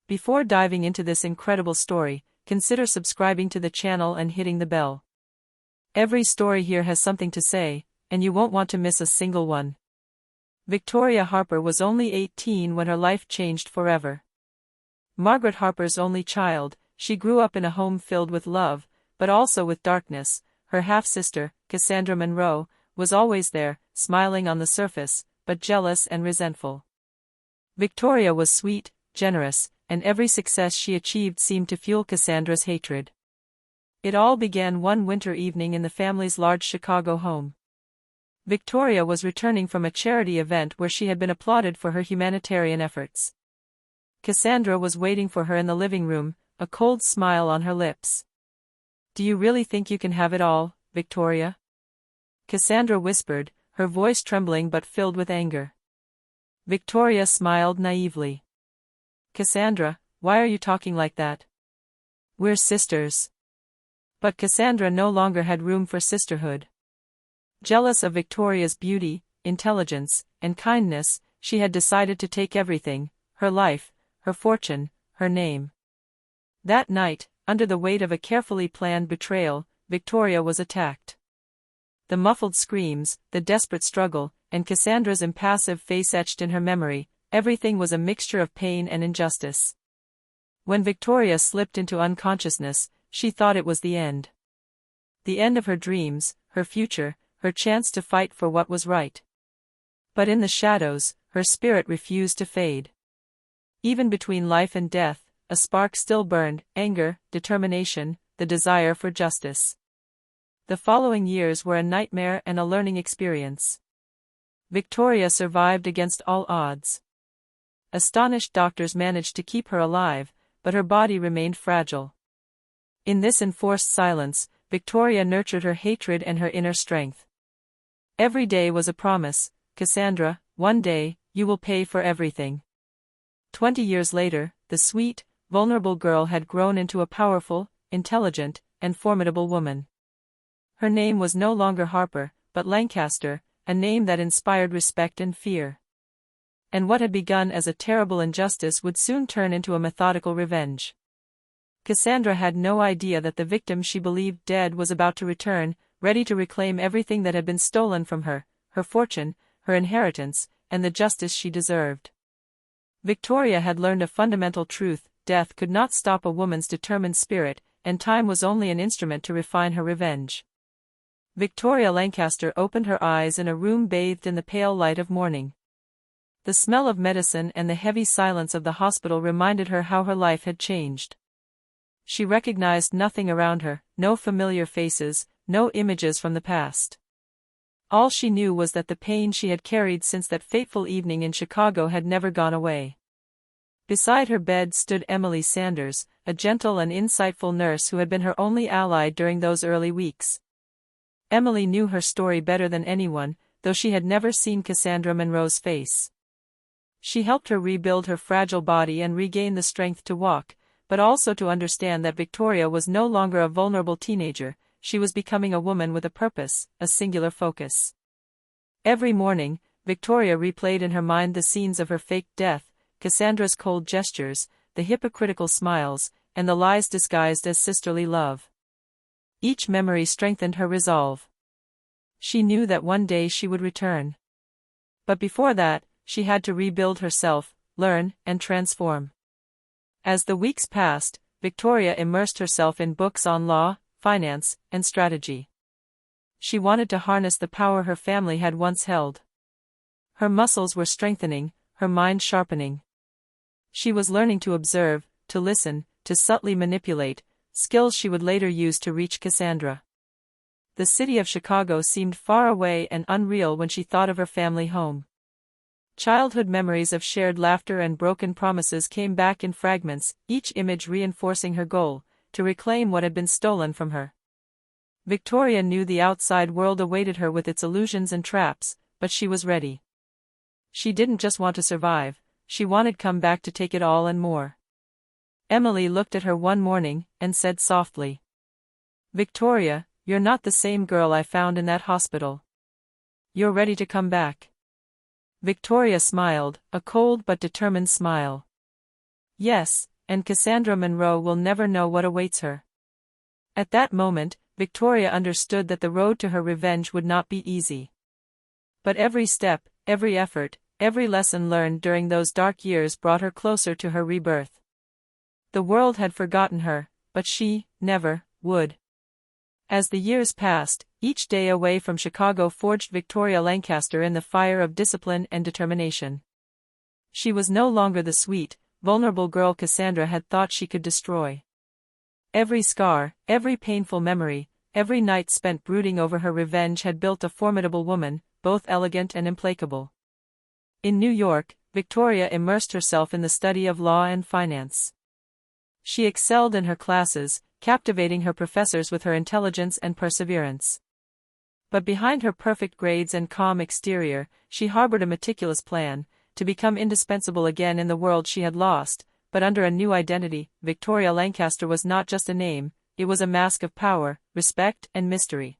Before diving into this incredible story, consider subscribing to the channel and hitting the bell. Every story here has something to say, and you won't want to miss a single one. Victoria Harper was only 18 when her life changed forever. Margaret Harper's only child, she grew up in a home filled with love, but also with darkness. Her half-sister, Cassandra Monroe, was always there, smiling on the surface, but jealous and resentful. Victoria was sweet, generous, and every success she achieved seemed to fuel Cassandra's hatred. It all began one winter evening in the family's large Chicago home. Victoria was returning from a charity event where she had been applauded for her humanitarian efforts. Cassandra was waiting for her in the living room, a cold smile on her lips. "Do you really think you can have it all, Victoria?" Cassandra whispered, her voice trembling but filled with anger. Victoria smiled naively. "Cassandra, why are you talking like that? We're sisters." But Cassandra no longer had room for sisterhood. Jealous of Victoria's beauty, intelligence, and kindness, she had decided to take everything: her life, her fortune, her name. That night, under the weight of a carefully planned betrayal, Victoria was attacked. The muffled screams, the desperate struggle, and Cassandra's impassive face etched in her memory, everything was a mixture of pain and injustice. When Victoria slipped into unconsciousness, she thought it was the end. The end of her dreams, her future, her chance to fight for what was right. But in the shadows, her spirit refused to fade. Even between life and death, a spark still burned: anger, determination, the desire for justice. The following years were a nightmare and a learning experience. Victoria survived against all odds. Astonished doctors managed to keep her alive, but her body remained fragile. In this enforced silence, Victoria nurtured her hatred and her inner strength. Every day was a promise: "Cassandra, one day, you will pay for everything." 20 years later, the sweet, vulnerable girl had grown into a powerful, intelligent, and formidable woman. Her name was no longer Harper, but Lancaster, a name that inspired respect and fear. And what had begun as a terrible injustice would soon turn into a methodical revenge. Cassandra had no idea that the victim she believed dead was about to return, ready to reclaim everything that had been stolen from her: her fortune, her inheritance, and the justice she deserved. Victoria had learned a fundamental truth: death could not stop a woman's determined spirit, and time was only an instrument to refine her revenge. Victoria Lancaster opened her eyes in a room bathed in the pale light of morning. The smell of medicine and the heavy silence of the hospital reminded her how her life had changed. She recognized nothing around her: no familiar faces, no images from the past. All she knew was that the pain she had carried since that fateful evening in Chicago had never gone away. Beside her bed stood Emily Sanders, a gentle and insightful nurse who had been her only ally during those early weeks. Emily knew her story better than anyone, though she had never seen Cassandra Monroe's face. She helped her rebuild her fragile body and regain the strength to walk, but also to understand that Victoria was no longer a vulnerable teenager. She was becoming a woman with a purpose, a singular focus. Every morning, Victoria replayed in her mind the scenes of her faked death: Cassandra's cold gestures, the hypocritical smiles, and the lies disguised as sisterly love. Each memory strengthened her resolve. She knew that one day she would return. But before that, she had to rebuild herself, learn, and transform. As the weeks passed, Victoria immersed herself in books on law, finance, and strategy. She wanted to harness the power her family had once held. Her muscles were strengthening, her mind sharpening. She was learning to observe, to listen, to subtly manipulate, skills she would later use to reach Cassandra. The city of Chicago seemed far away and unreal when she thought of her family home. Childhood memories of shared laughter and broken promises came back in fragments, each image reinforcing her goal: to reclaim what had been stolen from her. Victoria knew the outside world awaited her with its illusions and traps, but she was ready. She didn't just want to survive, she wanted to come back to take it all and more. Emily looked at her one morning, and said softly, "Victoria, you're not the same girl I found in that hospital. You're ready to come back." Victoria smiled, a cold but determined smile. "Yes, and Cassandra Munro will never know what awaits her. At that moment, Victoria understood that the road to her revenge would not be easy. But every step, every effort, every lesson learned during those dark years brought her closer to her rebirth. The world had forgotten her, but she, never, would. As the years passed, each day away from Chicago forged Victoria Lancaster in the fire of discipline and determination. She was no longer the sweet, vulnerable girl Cassandra had thought she could destroy. Every scar, every painful memory, every night spent brooding over her revenge had built a formidable woman, both elegant and implacable. In New York, Victoria immersed herself in the study of law and finance. She excelled in her classes, captivating her professors with her intelligence and perseverance. But behind her perfect grades and calm exterior, she harbored a meticulous plan to become indispensable again in the world she had lost, but under a new identity. Victoria Lancaster was not just a name, it was a mask of power, respect, and mystery.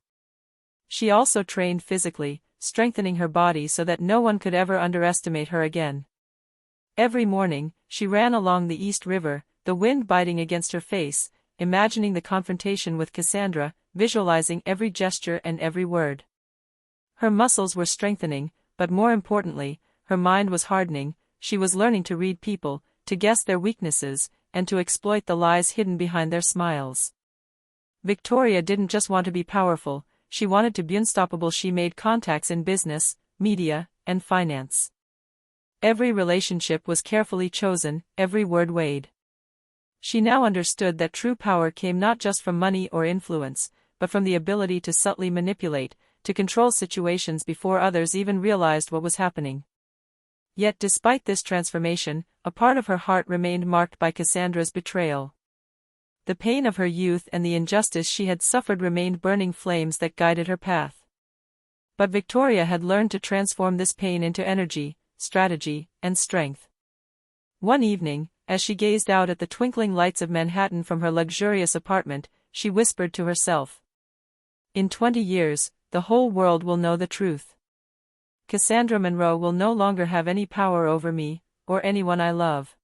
She also trained physically, strengthening her body so that no one could ever underestimate her again. Every morning, she ran along the East River, the wind biting against her face, imagining the confrontation with Cassandra, visualizing every gesture and every word. Her muscles were strengthening, but more importantly, her mind was hardening. She was learning to read people, to guess their weaknesses, and to exploit the lies hidden behind their smiles. Victoria didn't just want to be powerful, she wanted to be unstoppable. She made contacts in business, media, and finance. Every relationship was carefully chosen, every word weighed. She now understood that true power came not just from money or influence, but from the ability to subtly manipulate, to control situations before others even realized what was happening. Yet despite this transformation, a part of her heart remained marked by Cassandra's betrayal. The pain of her youth and the injustice she had suffered remained burning flames that guided her path. But Victoria had learned to transform this pain into energy, strategy, and strength. One evening, as she gazed out at the twinkling lights of Manhattan from her luxurious apartment, she whispered to herself, "In 20 years, the whole world will know the truth. Cassandra Munro will no longer have any power over me, or anyone I love."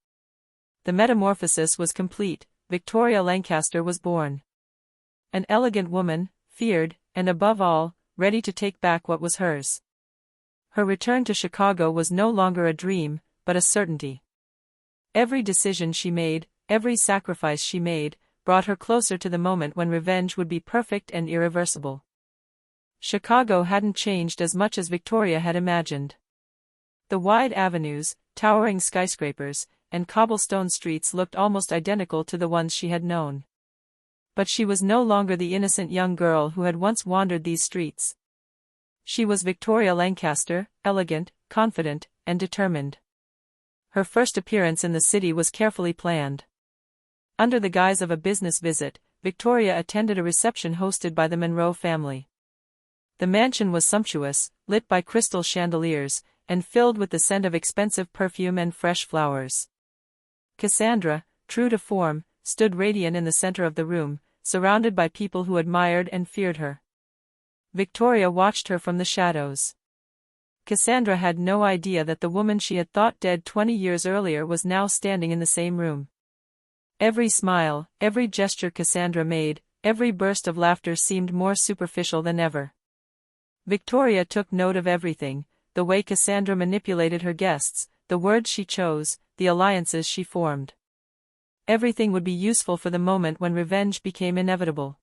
The metamorphosis was complete. Victoria Lancaster was born. An elegant woman, feared, and above all, ready to take back what was hers. Her return to Chicago was no longer a dream, but a certainty. Every decision she made, every sacrifice she made, brought her closer to the moment when revenge would be perfect and irreversible. Chicago hadn't changed as much as Victoria had imagined. The wide avenues, towering skyscrapers, and cobblestone streets looked almost identical to the ones she had known. But she was no longer the innocent young girl who had once wandered these streets. She was Victoria Lancaster, elegant, confident, and determined. Her first appearance in the city was carefully planned. Under the guise of a business visit, Victoria attended a reception hosted by the Munro family. The mansion was sumptuous, lit by crystal chandeliers, and filled with the scent of expensive perfume and fresh flowers. Cassandra, true to form, stood radiant in the center of the room, surrounded by people who admired and feared her. Victoria watched her from the shadows. Cassandra had no idea that the woman she had thought dead 20 years earlier was now standing in the same room. Every smile, every gesture Cassandra made, every burst of laughter seemed more superficial than ever. Victoria took note of everything, the way Cassandra manipulated her guests, the words she chose, the alliances she formed. Everything would be useful for the moment when revenge became inevitable.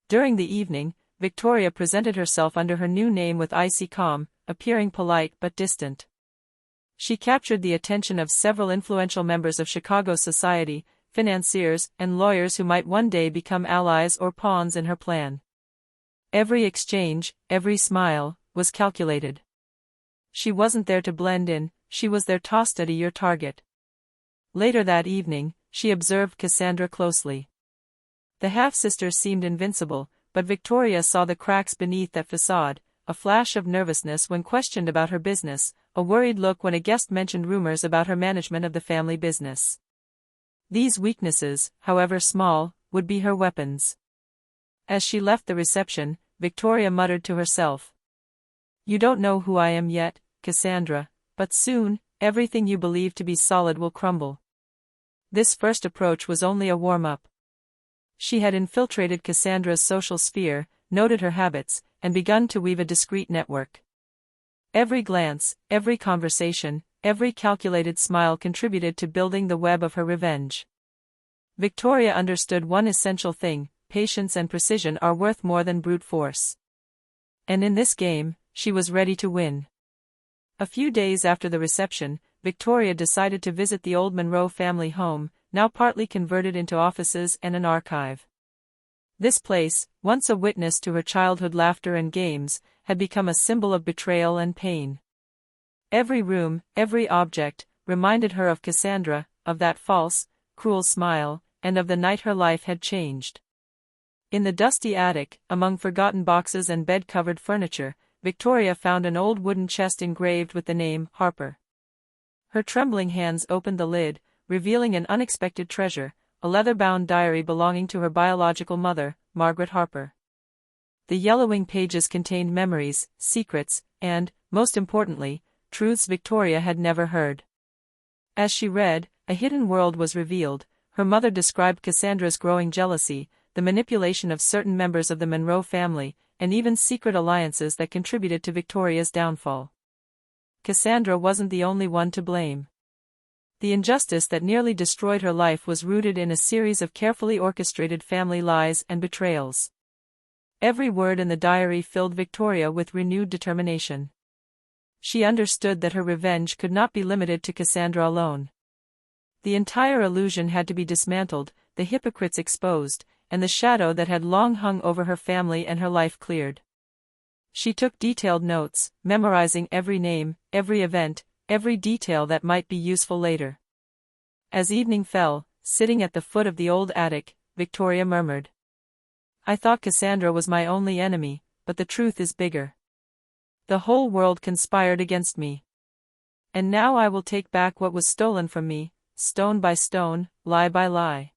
During the evening, Victoria presented herself under her new name with icy calm, appearing polite but distant. She captured the attention of several influential members of Chicago society, financiers, and lawyers who might one day become allies or pawns in her plan. Every exchange, every smile, was calculated. She wasn't there to blend in, she was there to study your target. Later that evening, she observed Cassandra closely. The half-sister seemed invincible, but Victoria saw the cracks beneath that facade, a flash of nervousness when questioned about her business, a worried look when a guest mentioned rumors about her management of the family business. These weaknesses, however small, would be her weapons. As she left the reception, Victoria muttered to herself, "You don't know who I am yet, Cassandra, but soon, everything you believe to be solid will crumble." This first approach was only a warm-up. She had infiltrated Cassandra's social sphere, noted her habits, and begun to weave a discreet network. Every glance, every conversation, every calculated smile contributed to building the web of her revenge. Victoria understood one essential thing: patience and precision are worth more than brute force. And in this game, she was ready to win. A few days after the reception, Victoria decided to visit the old Monroe family home, now partly converted into offices and an archive. This place, once a witness to her childhood laughter and games, had become a symbol of betrayal and pain. Every room, every object, reminded her of Cassandra, of that false, cruel smile, and of the night her life had changed. In the dusty attic, among forgotten boxes and bed-covered furniture, Victoria found an old wooden chest engraved with the name Harper. Her trembling hands opened the lid, revealing an unexpected treasure, a leather-bound diary belonging to her biological mother, Margaret Harper. The yellowing pages contained memories, secrets, and, most importantly, truths Victoria had never heard. As she read, a hidden world was revealed. Her mother described Cassandra's growing jealousy, the manipulation of certain members of the Monroe family, and even secret alliances that contributed to Victoria's downfall. Cassandra wasn't the only one to blame. The injustice that nearly destroyed her life was rooted in a series of carefully orchestrated family lies and betrayals. Every word in the diary filled Victoria with renewed determination. She understood that her revenge could not be limited to Cassandra alone. The entire illusion had to be dismantled, the hypocrites exposed, and the shadow that had long hung over her family and her life cleared. She took detailed notes, memorizing every name, every event, every detail that might be useful later. As evening fell, sitting at the foot of the old attic, Victoria murmured, "I thought Cassandra was my only enemy, but the truth is bigger. The whole world conspired against me. And now I will take back what was stolen from me, stone by stone, lie by lie."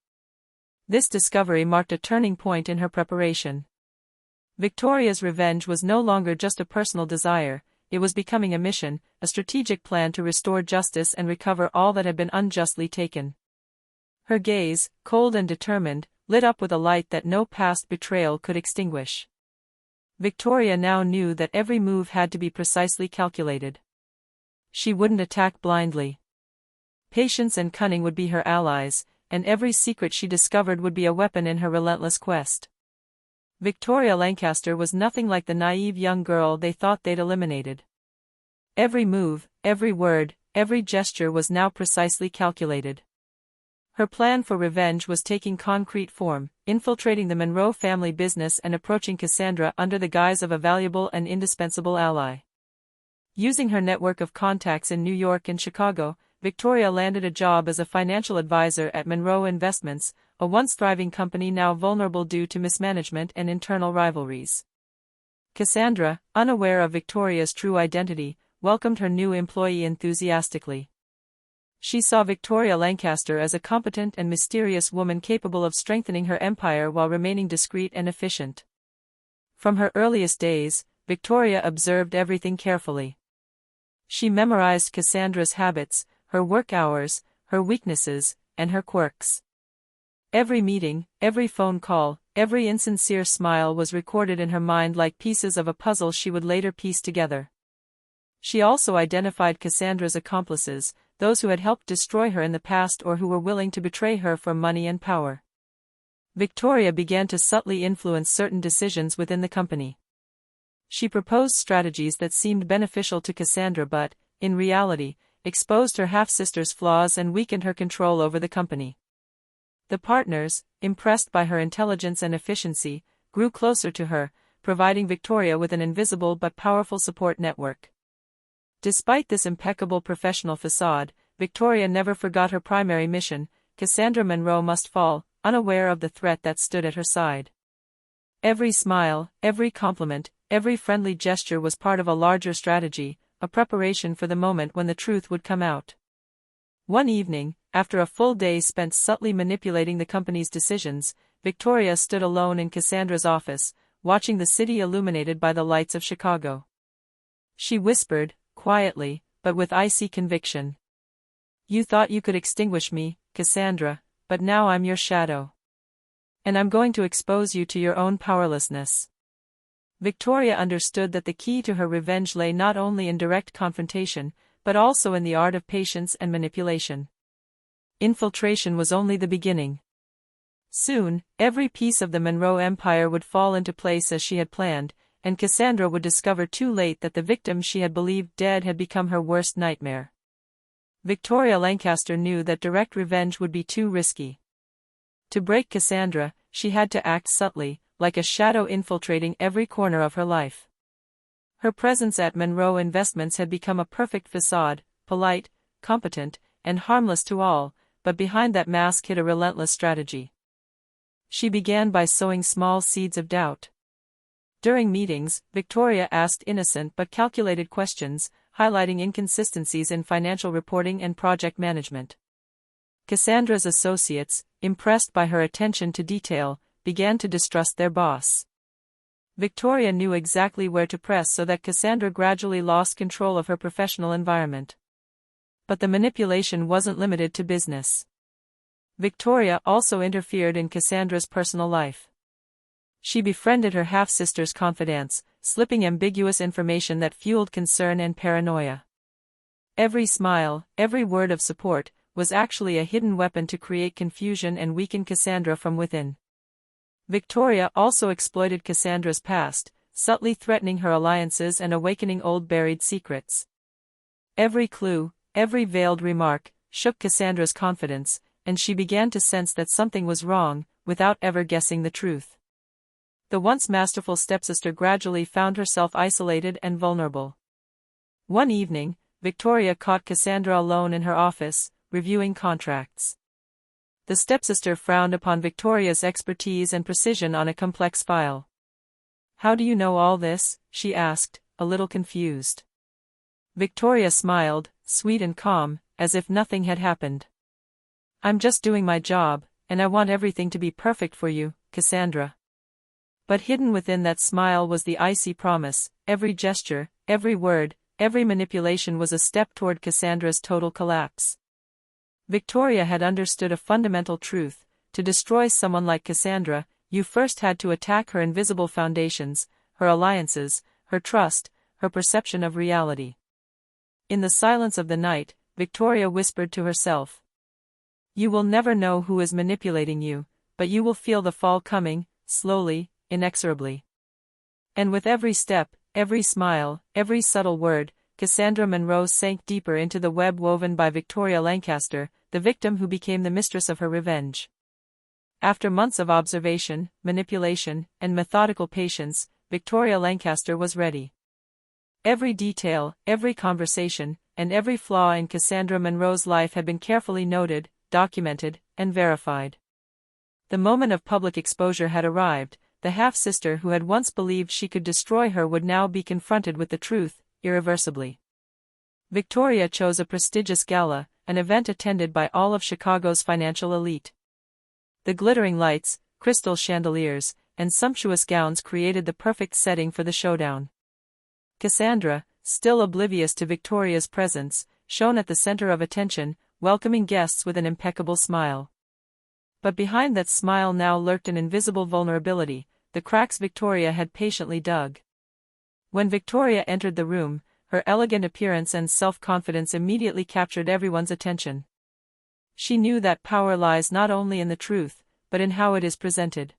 This discovery marked a turning point in her preparation. Victoria's revenge was no longer just a personal desire, it was becoming a mission, a strategic plan to restore justice and recover all that had been unjustly taken. Her gaze, cold and determined, lit up with a light that no past betrayal could extinguish. Victoria now knew that every move had to be precisely calculated. She wouldn't attack blindly. Patience and cunning would be her allies, and every secret she discovered would be a weapon in her relentless quest. Victoria Lancaster was nothing like the naive young girl they thought they'd eliminated. Every move, every word, every gesture was now precisely calculated. Her plan for revenge was taking concrete form, infiltrating the Monroe family business and approaching Cassandra under the guise of a valuable and indispensable ally. Using her network of contacts in New York and Chicago, Victoria landed a job as a financial advisor at Monroe Investments, a once thriving company now vulnerable due to mismanagement and internal rivalries. Cassandra, unaware of Victoria's true identity, welcomed her new employee enthusiastically. She saw Victoria Lancaster as a competent and mysterious woman capable of strengthening her empire while remaining discreet and efficient. From her earliest days, Victoria observed everything carefully. She memorized Cassandra's habits, her work hours, her weaknesses, and her quirks. Every meeting, every phone call, every insincere smile was recorded in her mind like pieces of a puzzle she would later piece together. She also identified Cassandra's accomplices, those who had helped destroy her in the past or who were willing to betray her for money and power. Victoria began to subtly influence certain decisions within the company. She proposed strategies that seemed beneficial to Cassandra but, in reality, exposed her half-sister's flaws and weakened her control over the company. The partners, impressed by her intelligence and efficiency, grew closer to her, providing Victoria with an invisible but powerful support network. Despite this impeccable professional facade, Victoria never forgot her primary mission: Cassandra Monroe must fall, unaware of the threat that stood at her side. Every smile, every compliment, every friendly gesture was part of a larger strategy, a preparation for the moment when the truth would come out. One evening, after a full day spent subtly manipulating the company's decisions, Victoria stood alone in Cassandra's office, watching the city illuminated by the lights of Chicago. She whispered, quietly, but with icy conviction, You thought you could extinguish me, Cassandra, but now I'm your shadow. And I'm going to expose you to your own powerlessness. Victoria understood that the key to her revenge lay not only in direct confrontation, but also in the art of patience and manipulation. Infiltration was only the beginning. Soon, every piece of the Monroe Empire would fall into place as she had planned, and Cassandra would discover too late that the victim she had believed dead had become her worst nightmare. Victoria Lancaster knew that direct revenge would be too risky. To break Cassandra, she had to act subtly, like a shadow infiltrating every corner of her life. Her presence at Monroe Investments had become a perfect facade, polite, competent, and harmless to all, but behind that mask hid a relentless strategy. She began by sowing small seeds of doubt. During meetings, Victoria asked innocent but calculated questions, highlighting inconsistencies in financial reporting and project management. Cassandra's associates, impressed by her attention to detail, began to distrust their boss. Victoria knew exactly where to press so that Cassandra gradually lost control of her professional environment. But the manipulation wasn't limited to business. Victoria also interfered in Cassandra's personal life. She befriended her half-sister's confidants, slipping ambiguous information that fueled concern and paranoia. Every smile, every word of support, was actually a hidden weapon to create confusion and weaken Cassandra from within. Victoria also exploited Cassandra's past, subtly threatening her alliances and awakening old buried secrets. Every clue, every veiled remark, shook Cassandra's confidence, and she began to sense that something was wrong, without ever guessing the truth. The once masterful stepsister gradually found herself isolated and vulnerable. One evening, Victoria caught Cassandra alone in her office, reviewing contracts. The stepsister frowned upon Victoria's expertise and precision on a complex file. "How do you know all this?" she asked, a little confused. Victoria smiled, sweet and calm, as if nothing had happened. "I'm just doing my job, and I want everything to be perfect for you, Cassandra." But hidden within that smile was the icy promise: every gesture, every word, every manipulation was a step toward Cassandra's total collapse. Victoria had understood a fundamental truth: to destroy someone like Cassandra, you first had to attack her invisible foundations, her alliances, her trust, her perception of reality. In the silence of the night, Victoria whispered to herself, "You will never know who is manipulating you, but you will feel the fall coming, slowly, inexorably." And with every step, every smile, every subtle word, Cassandra Monroe sank deeper into the web woven by Victoria Lancaster, the victim who became the mistress of her revenge. After months of observation, manipulation, and methodical patience, Victoria Lancaster was ready. Every detail, every conversation, and every flaw in Cassandra Monroe's life had been carefully noted, documented, and verified. The moment of public exposure had arrived. The half-sister who had once believed she could destroy her would now be confronted with the truth, irreversibly. Victoria chose a prestigious gala, an event attended by all of Chicago's financial elite. The glittering lights, crystal chandeliers, and sumptuous gowns created the perfect setting for the showdown. Cassandra, still oblivious to Victoria's presence, shone at the center of attention, welcoming guests with an impeccable smile. But behind that smile now lurked an invisible vulnerability, the cracks Victoria had patiently dug. When Victoria entered the room, her elegant appearance and self-confidence immediately captured everyone's attention. She knew that power lies not only in the truth, but in how it is presented.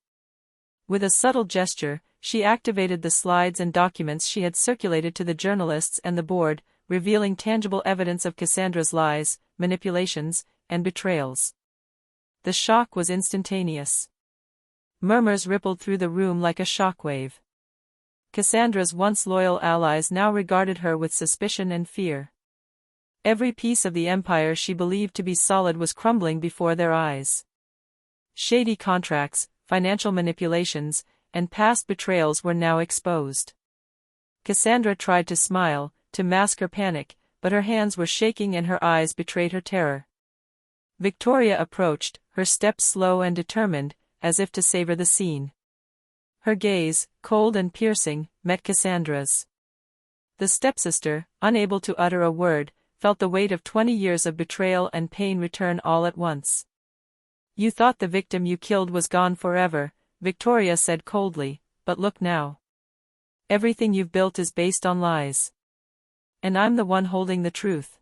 With a subtle gesture, she activated the slides and documents she had circulated to the journalists and the board, revealing tangible evidence of Cassandra's lies, manipulations, and betrayals. The shock was instantaneous. Murmurs rippled through the room like a shockwave. Cassandra's once loyal allies now regarded her with suspicion and fear. Every piece of the empire she believed to be solid was crumbling before their eyes. Shady contracts, financial manipulations, and past betrayals were now exposed. Cassandra tried to smile, to mask her panic, but her hands were shaking and her eyes betrayed her terror. Victoria approached, her steps slow and determined, as if to savor the scene. Her gaze, cold and piercing, met Cassandra's. The stepsister, unable to utter a word, felt the weight of 20 years of betrayal and pain return all at once. "You thought the victim you killed was gone forever," Victoria said coldly, "but look now. Everything you've built is based on lies. And I'm the one holding the truth."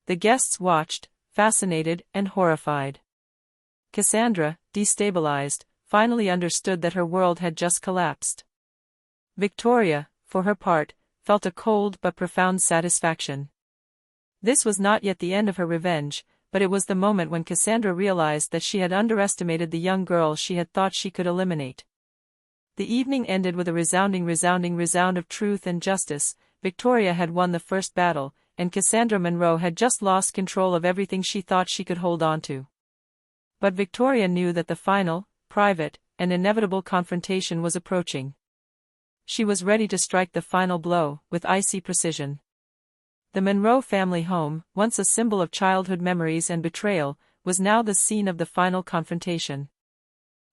The guests watched, fascinated and horrified. Cassandra, destabilized, finally understood that her world had just collapsed. Victoria, for her part, felt a cold but profound satisfaction. This was not yet the end of her revenge, but it was the moment when Cassandra realized that she had underestimated the young girl she had thought she could eliminate. The evening ended with a resounding resound of truth and justice. Victoria had won the first battle, and Cassandra Monroe had just lost control of everything she thought she could hold on to. But Victoria knew that the final, private, and inevitable confrontation was approaching. She was ready to strike the final blow, with icy precision. The Monroe family home, once a symbol of childhood memories and betrayal, was now the scene of the final confrontation.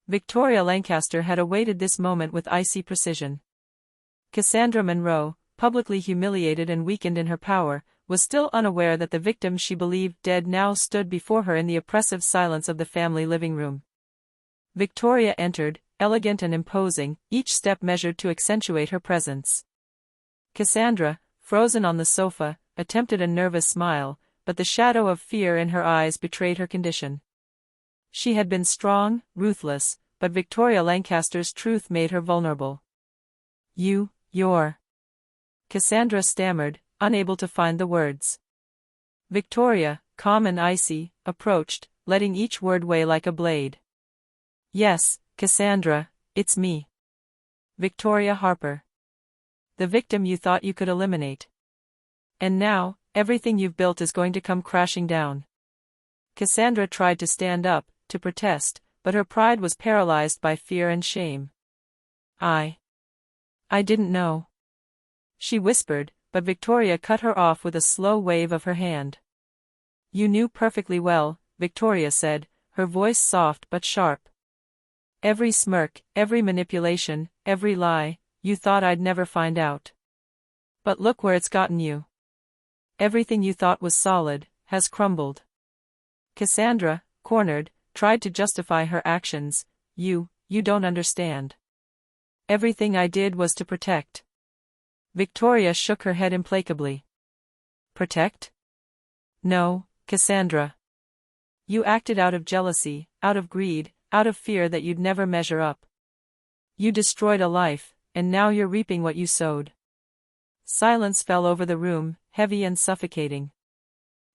Victoria Lancaster had awaited this moment with icy precision. Cassandra Monroe, publicly humiliated and weakened in her power, was still unaware that the victim she believed dead now stood before her in the oppressive silence of the family living room. Victoria entered, elegant and imposing, each step measured to accentuate her presence. Cassandra, frozen on the sofa, attempted a nervous smile, but the shadow of fear in her eyes betrayed her condition. She had been strong, ruthless, but Victoria Lancaster's truth made her vulnerable. You're... Cassandra stammered, unable to find the words. Victoria, calm and icy, approached, letting each word weigh like a blade. "Yes, Cassandra, it's me. Victoria Harper. The victim you thought you could eliminate. And now, everything you've built is going to come crashing down." Cassandra tried to stand up, to protest, but her pride was paralyzed by fear and shame. I didn't know," she whispered, but Victoria cut her off with a slow wave of her hand. "You knew perfectly well," Victoria said, her voice soft but sharp. "Every smirk, every manipulation, every lie, you thought I'd never find out. But look where it's gotten you. Everything you thought was solid, has crumbled." Cassandra, cornered, tried to justify her actions. You don't understand. Everything I did was to protect." Victoria shook her head implacably. "Protect? No, Cassandra. You acted out of jealousy, out of greed, out of fear that you'd never measure up. You destroyed a life, and now you're reaping what you sowed." Silence fell over the room, heavy and suffocating.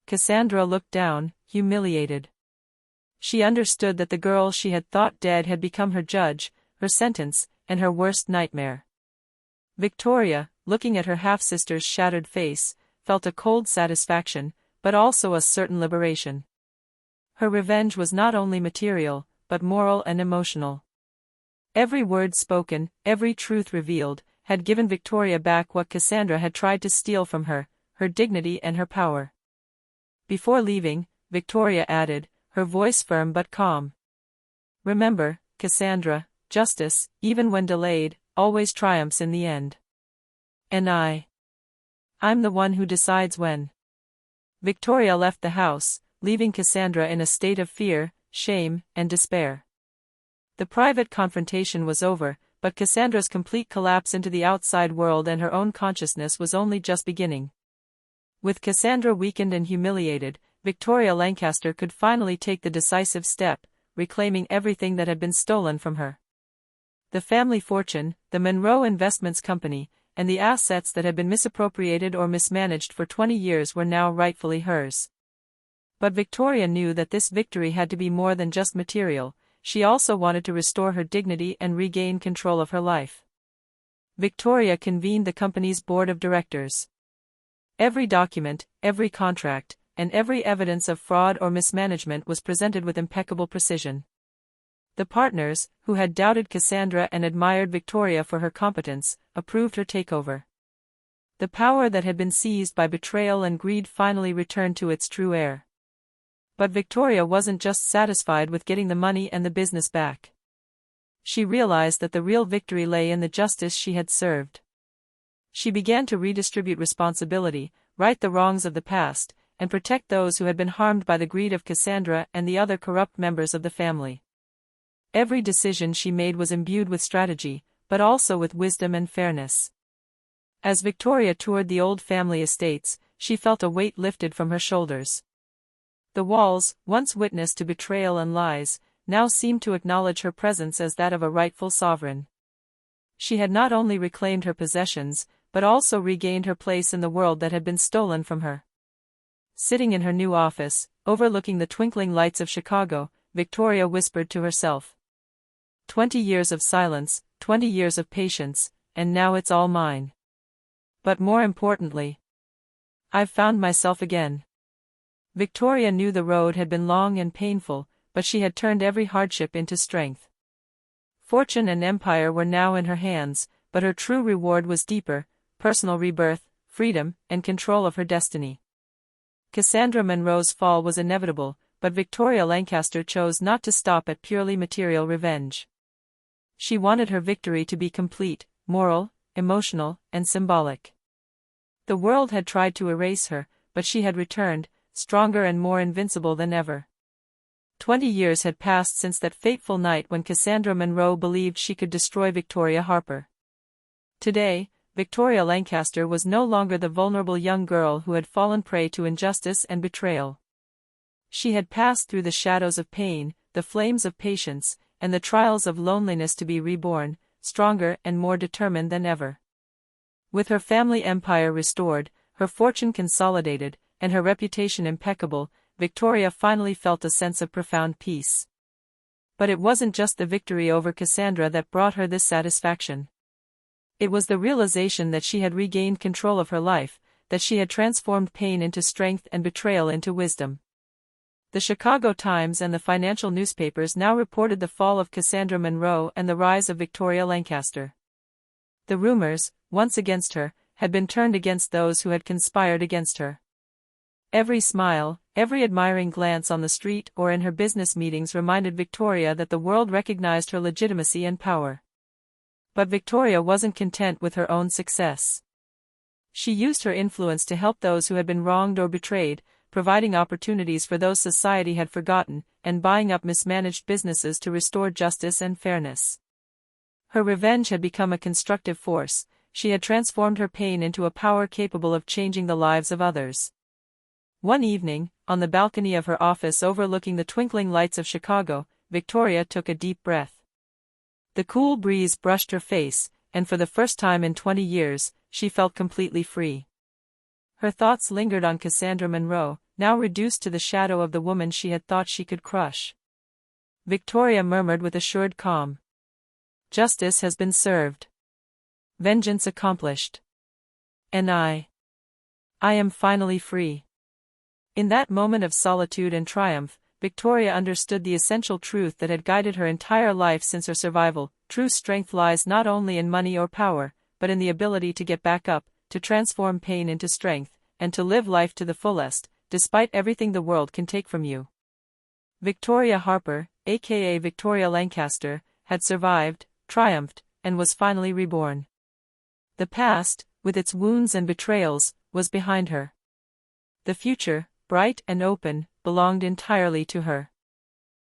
Cassandra looked down, humiliated. She understood that the girl she had thought dead had become her judge, her sentence, and her worst nightmare. Victoria, looking at her half-sister's shattered face, felt a cold satisfaction, but also a certain liberation. Her revenge was not only material, but moral and emotional. Every word spoken, every truth revealed, had given Victoria back what Cassandra had tried to steal from her, her dignity and her power. Before leaving, Victoria added, her voice firm but calm. "Remember, Cassandra, justice, even when delayed, always triumphs in the end. And I'm the one who decides when." Victoria left the house, leaving Cassandra in a state of fear, shame, and despair. The private confrontation was over, but Cassandra's complete collapse into the outside world and her own consciousness was only just beginning. With Cassandra weakened and humiliated, Victoria Lancaster could finally take the decisive step, reclaiming everything that had been stolen from her. The family fortune, the Monroe Investments Company, and the assets that had been misappropriated or mismanaged for 20 years were now rightfully hers. But Victoria knew that this victory had to be more than just material. She also wanted to restore her dignity and regain control of her life. Victoria convened the company's board of directors. Every document, every contract, and every evidence of fraud or mismanagement was presented with impeccable precision. The partners, who had doubted Cassandra and admired Victoria for her competence, approved her takeover. The power that had been seized by betrayal and greed finally returned to its true heir. But Victoria wasn't just satisfied with getting the money and the business back. She realized that the real victory lay in the justice she had served. She began to redistribute responsibility, right the wrongs of the past, and protect those who had been harmed by the greed of Cassandra and the other corrupt members of the family. Every decision she made was imbued with strategy, but also with wisdom and fairness. As Victoria toured the old family estates, she felt a weight lifted from her shoulders. The walls, once witness to betrayal and lies, now seemed to acknowledge her presence as that of a rightful sovereign. She had not only reclaimed her possessions, but also regained her place in the world that had been stolen from her. Sitting in her new office, overlooking the twinkling lights of Chicago, Victoria whispered to herself. 20 years of silence, 20 years of patience, and now it's all mine. But more importantly, I've found myself again. Victoria knew the road had been long and painful, but she had turned every hardship into strength. Fortune and empire were now in her hands, but her true reward was deeper: personal rebirth, freedom, and control of her destiny. Cassandra Munro's fall was inevitable, but Victoria Lancaster chose not to stop at purely material revenge. She wanted her victory to be complete, moral, emotional, and symbolic. The world had tried to erase her, but she had returned, stronger and more invincible than ever. 20 years had passed since that fateful night when Cassandra Munro believed she could destroy Victoria Harper. Today, Victoria Lancaster was no longer the vulnerable young girl who had fallen prey to injustice and betrayal. She had passed through the shadows of pain, the flames of patience, and the trials of loneliness to be reborn, stronger and more determined than ever. With her family empire restored, her fortune consolidated, and her reputation impeccable, Victoria finally felt a sense of profound peace. But it wasn't just the victory over Cassandra that brought her this satisfaction. It was the realization that she had regained control of her life, that she had transformed pain into strength and betrayal into wisdom. The Chicago Times and the financial newspapers now reported the fall of Cassandra Munro and the rise of Victoria Lancaster. The rumors, once against her, had been turned against those who had conspired against her. Every smile, every admiring glance on the street or in her business meetings reminded Victoria that the world recognized her legitimacy and power. But Victoria wasn't content with her own success. She used her influence to help those who had been wronged or betrayed, providing opportunities for those society had forgotten, and buying up mismanaged businesses to restore justice and fairness. Her revenge had become a constructive force. She had transformed her pain into a power capable of changing the lives of others. One evening, on the balcony of her office overlooking the twinkling lights of Chicago, Victoria took a deep breath. The cool breeze brushed her face, and for the first time in 20 years, she felt completely free. Her thoughts lingered on Cassandra Munro, now reduced to the shadow of the woman she had thought she could crush. Victoria murmured with assured calm. Justice has been served. Vengeance accomplished. And I am finally free. In that moment of solitude and triumph, Victoria understood the essential truth that had guided her entire life since her survival. True strength lies not only in money or power, but in the ability to get back up, to transform pain into strength, and to live life to the fullest, despite everything the world can take from you. Victoria Harper, aka Victoria Lancaster, had survived, triumphed, and was finally reborn. The past, with its wounds and betrayals, was behind her. The future, bright and open, belonged entirely to her.